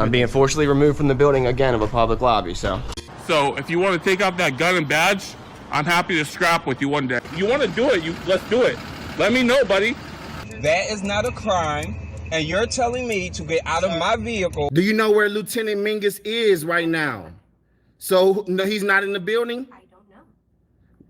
I'm being forcibly removed from the building again of a public lobby, so. So if you want to take off that gun and badge, I'm happy to scrap with you one day. You want to do it, let's do it. Let me know, buddy. That is not a crime, and you're telling me to get out of my vehicle. Do you know where Lieutenant Mingus is right now? So no, he's not in the building? I don't know.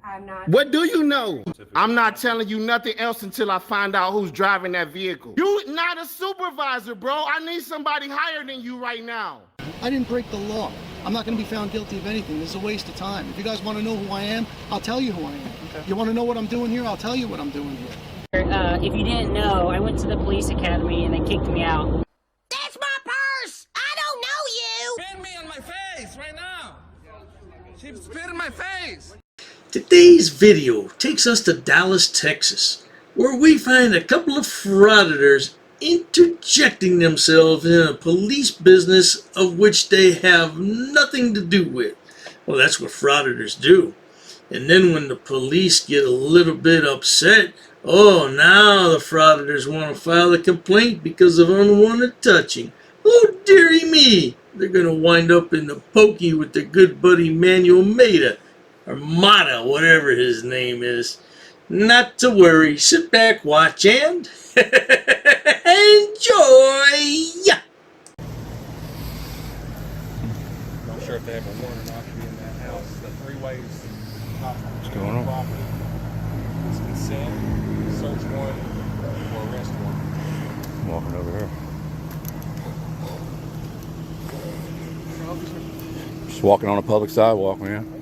I'm not. What do you know? I'm not telling you nothing else until I find out who's driving that vehicle. You not a supervisor, bro. I need somebody higher than you right now. I didn't break the law. I'm not going to be found guilty of anything. This is a waste of time. If you guys want to know who I am, I'll tell you who I am. Okay. You want to know what I'm doing here? I'll tell you what I'm doing here. If you didn't know, I went to the police academy and they kicked me out. That's my purse! I don't know you! Spit me on my face right now! She spit in my face! Today's video takes us to Dallas, Texas, where we find a couple of frauditors interjecting themselves in a police business of which they have nothing to do with. Well, that's what frauditors do. And then when the police get a little bit upset, oh, now the frauditors want to file a complaint because of unwanted touching. Oh, dearie me. They're going to wind up in the pokey with their good buddy Manuel Mata, or Mata, whatever his name is. Not to worry. Sit back, watch, and enjoy! Not sure if they have a warrant or not to be in that house. The three ways. What's going on? It's consent, search warrant, or arrest warrant. I'm walking over here. Just walking on a public sidewalk, man.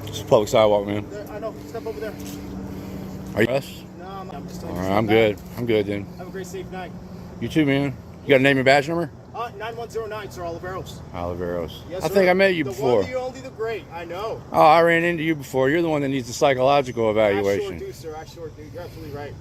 Just a public sidewalk, man. I know. Step over there. Are you us? No, I'm just. All right, I'm good. I'm good, then. Have a great, safe night. You too, man. You got a name and badge number? 9109, Sir Oliveros. Oliveros. Yes, I sir. think I met you the before. One, the only, the great. I know. Oh, I ran into you before. You're the one that needs the psychological evaluation. I sure do, sir. I sure do. You're absolutely right.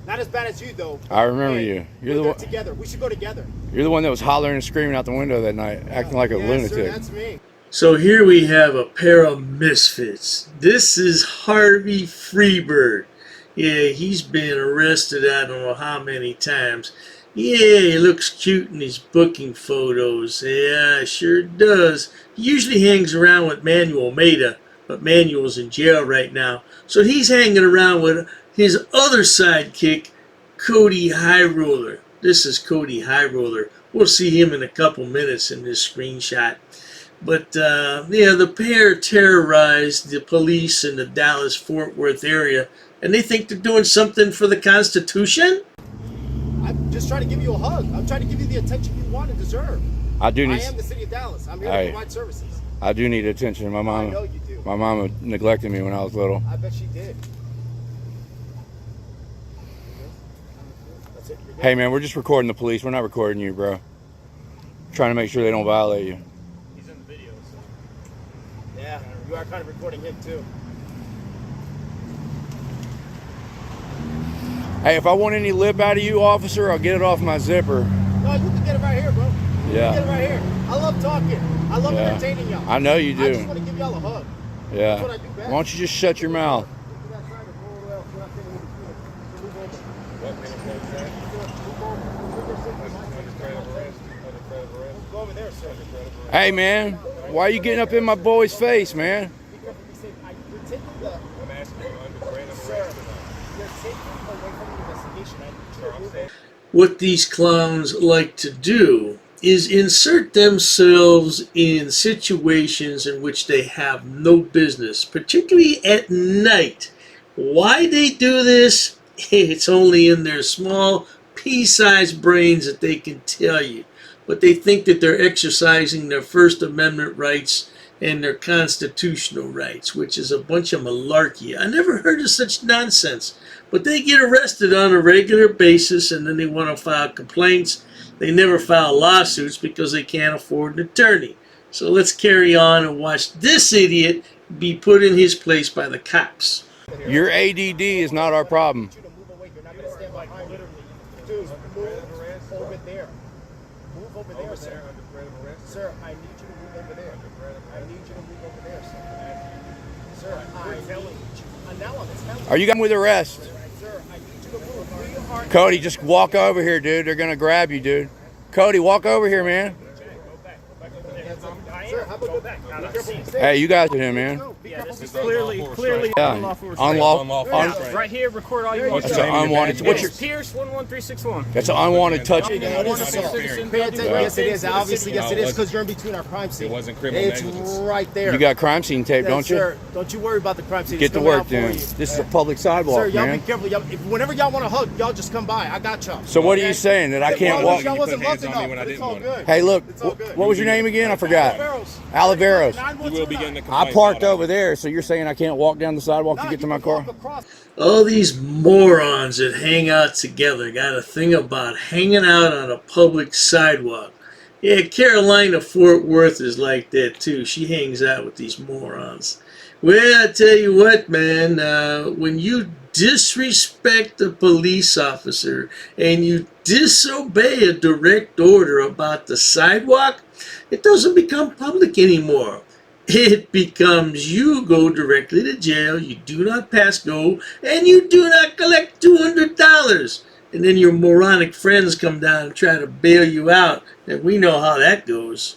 Not as bad as you, though. I remember hey, you. You're the one. one. Together. We should go together. You're the one that was hollering and screaming out the window that night, acting like a lunatic. Sir, that's me. So here we have a pair of misfits. This is Harvey Freebird. Yeah, he's been arrested I don't know how many times. Yeah, he looks cute in his booking photos. Yeah, sure does. He usually hangs around with Manuel Mata, but Manuel's in jail right now. So he's hanging around with his other sidekick, Cody High Roller. This is Cody High Roller. We'll see him in a couple minutes in this screenshot. But, yeah, the pair terrorized the police in the Dallas-Fort Worth area, and they think they're doing something for the Constitution? I'm just trying to give you a hug. I'm trying to give you the attention you want and deserve. I do need. I am the city of Dallas. I'm here to provide services. I do need attention. My mama. I know you do. My mama neglected me when I was little. I bet she did. That's it. You're good. Hey, man, we're just recording the police. We're not recording you, bro. Trying to make sure they don't violate you. He's in the video, so. Yeah, you are kind of recording him too. Hey, if I want any lip out of you, officer, I'll get it off my zipper. No, you can get it right here, bro. You Yeah. can get it right here. I love talking. I love entertaining y'all. I know you do. I just want to give y'all a hug. Yeah. That's what I do best. Why don't you just shut your mouth? Go over there, sir. Hey, man, why are you getting up in my boy's face, man? You're taking the... I'm asking you under threat of arrest. You're taking away from the investigation. What these clowns like to do is insert themselves in situations in which they have no business, particularly at night. Why they do this, it's only in their small, pea-sized brains that they can tell you. But they think that they're exercising their First Amendment rights and their constitutional rights, which is a bunch of malarkey. I never heard of such nonsense. But they get arrested on a regular basis, and then they want to file complaints. They never file lawsuits because they can't afford an attorney. So let's carry on and watch this idiot be put in his place by the cops. Your ADD is not our problem. Dude, move over there. Move over there, sir. Sir, I need you to move over there. I need you to move over there, sir. Sir, I need you. Now I'm telling you. Are you going with arrest? Sir, I need you to move. We are. Cody, just walk over here, dude. They're gonna grab you, dude. Cody, walk over here, man. Sir, how about go back? Hey, you guys with him, man. Yeah, this is clearly Yeah, unlawful. right here. Record all you want. That's an unwanted. What's your? Pierce 11361. That's an unwanted touch. Yes, it is. Obviously, yes, it is because you're in between our crime scene. It wasn't criminal negligence. It's right there. You got crime scene tape, don't you? Sir, don't you worry about the crime scene. Get to work, then. This is a public sidewalk, Sir, y'all man. be careful. Whenever y'all want to hug, y'all just come by. I got y'all. So what are you saying, that I can't walk? Y'all wasn't loved enough, but it's all good. Hey, look, what was your name again? I forgot. Oliveros. You will be getting a I complaint parked about it. over there, so you're saying I can't walk down the sidewalk to get to my car? All these morons that hang out together got a thing about hanging out on a public sidewalk. Yeah, Carolina Fort Worth is like that too. She hangs out with these morons. Well, I tell you what, man, when you disrespect a police officer and you disobey a direct order about the sidewalk, it doesn't become public anymore. It becomes you go directly to jail, you do not pass go, and you do not collect $200. And then your moronic friends come down and try to bail you out. And we know how that goes.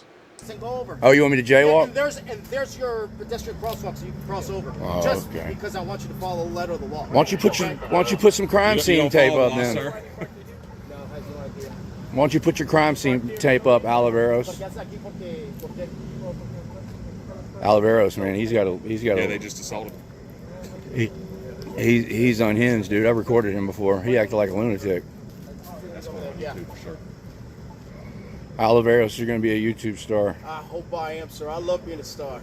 Go over. Oh, you want me to jaywalk? And there's your pedestrian crosswalk, so you can cross over. Oh, just okay. because I want you to follow the letter of the law. Why don't you put some crime scene tape up then? No, I have no idea. Why don't you put your crime scene tape up, Oliveros? Oliveros, man, he's got a. Yeah, they just assaulted him. He's unhinged, dude. I recorded him before. He acted like a lunatic. Yeah. Oliveros, you're going to be a YouTube star. I hope I am, sir. I love being a star.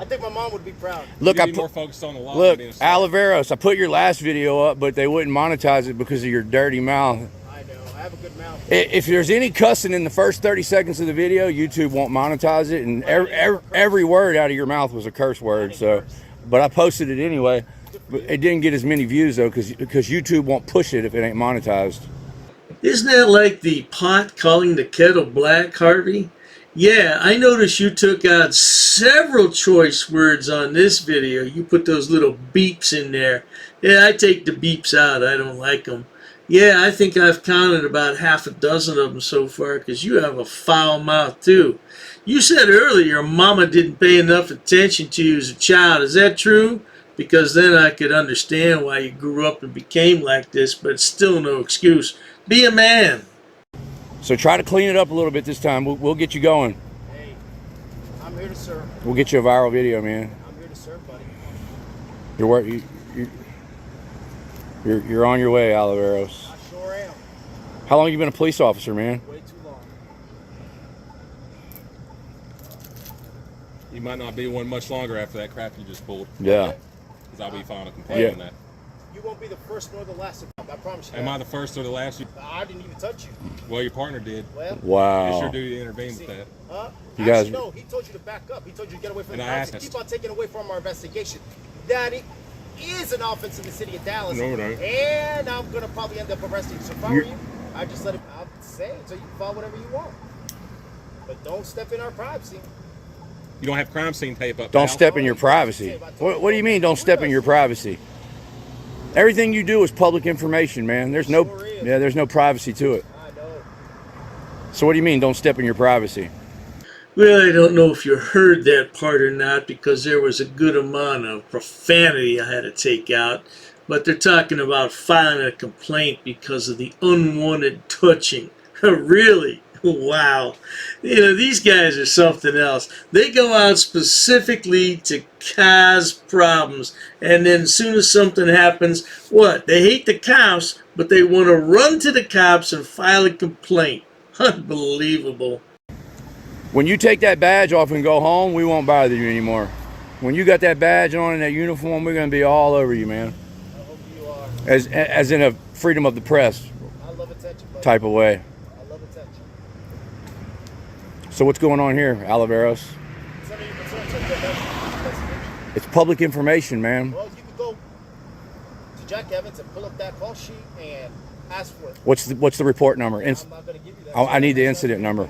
I think my mom would be proud. Look, I more focused on the law look, than being a star. Oliveros, I put your last video up, but they wouldn't monetize it because of your dirty mouth. I know. I have a good mouth. If there's any cussing in the first 30 seconds of the video, YouTube won't monetize it, and every word out of your mouth was a curse word. So, but I posted it anyway. But it didn't get as many views though, because YouTube won't push it if it ain't monetized. Isn't that like the pot calling the kettle black, Harvey? Yeah, I noticed you took out several choice words on this video. You put those little beeps in there. Yeah, I take the beeps out. I don't like them. Yeah, I think I've counted about half a dozen of them so far because you have a foul mouth too. You said earlier your mama didn't pay enough attention to you as a child. Is that true? Because then I could understand why you grew up and became like this, but it's still no excuse. Be a man. So try to clean it up a little bit this time. We'll get you going. Hey, I'm here to serve. We'll get you a viral video, man. I'm here to serve, buddy. You're on your way, Oliveros. I sure am. How long have you been a police officer, man? Way too long. You might not be one much longer after that crap you just pulled. Yeah. Because I'll be filing a complaint on that. You won't be the first nor the last. I promise you. Am I the first or the last? I didn't even touch you. Well, your partner did. Well, wow. It's your duty to intervene with that. You guys. No, he told you to back up. He told you to get away from And the I house and asked. keep on taking away from our investigation. That it is an offense in the city of Dallas. No, it ain't. And I'm gonna probably end up arresting you. So if I were you, I just let him. I'll say it so you can file whatever you want. But don't step in our privacy. You don't have crime scene tape up. Don't now. step in your privacy. What do you mean? Don't step in your privacy? Everything you do is public information, man. There's no privacy to it. I know. So what do you mean? Don't step in your privacy? Well, I don't know if you heard that part or not because there was a good amount of profanity I had to take out. But they're talking about filing a complaint because of the unwanted touching. Really? Wow. You know, these guys are something else. They go out specifically to cause problems. And then as soon as something happens, what? They hate the cops, but they want to run to the cops and file a complaint. Unbelievable. When you take that badge off and go home, we won't bother you anymore. When you got that badge on and that uniform, we're going to be all over you, man. I hope you are. As in a freedom of the press I love attention, buddy. type of way. I love attention. So what's going on here, Oliveros? It's none of your concern, so you investigation. It's public information, man. Well, you could go to Jack Evans and pull up that call sheet and Ask for it. What's the report number? I'm not going to give you that. I need the incident number.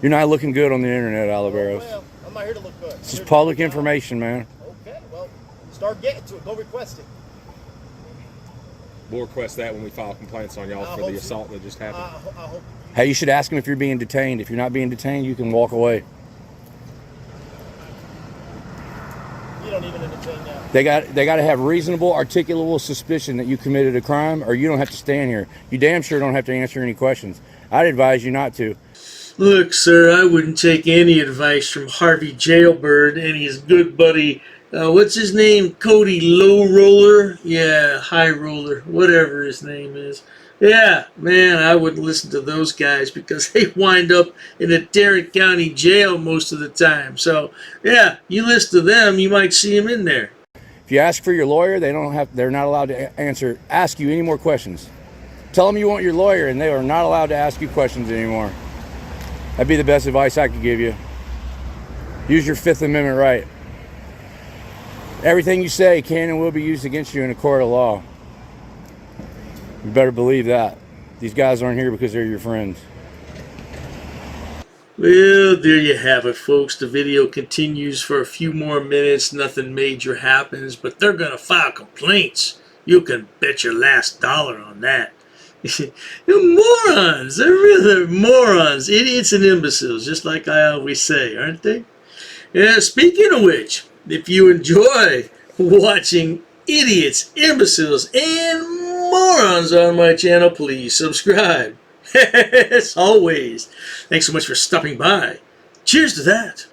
You're not looking good on the internet, Oliveros. Well, I'm not here to look good. This is public information, man. Okay, well, start getting to it. Go request it. We'll request that when we file complaints on y'all I for hope the so. assault that just happened. I hope Hey, you should ask them if you're being detained. If you're not being detained, you can walk away. you don't even entertain that. They got to have reasonable, articulable suspicion that you committed a crime, or you don't have to stand here. You damn sure don't have to answer any questions. I'd advise you not to. Look, sir, I wouldn't take any advice from Harvey Jailbird and his good buddy, what's his name? Cody Low Roller? Yeah, High Roller, whatever his name is. Yeah, man, I wouldn't listen to those guys because they wind up in a Tarrant County jail most of the time. So, yeah, you listen to them, you might see them in there. If you ask for your lawyer, they're not allowed to ask you any more questions. Tell them you want your lawyer, and they are not allowed to ask you questions anymore. That'd be the best advice I could give you. Use your Fifth Amendment right. Everything you say can and will be used against you in a court of law. You better believe that. These guys aren't here because they're your friends. Well, there you have it, folks. The video continues for a few more minutes. Nothing major happens, but they're going to file complaints. You can bet your last dollar on that. They're morons. They're really morons. Idiots and imbeciles, just like I always say, aren't they? Yeah, speaking of which, if you enjoy watching idiots, imbeciles, and morons on my channel, please subscribe. As always, thanks so much for stopping by. Cheers to that.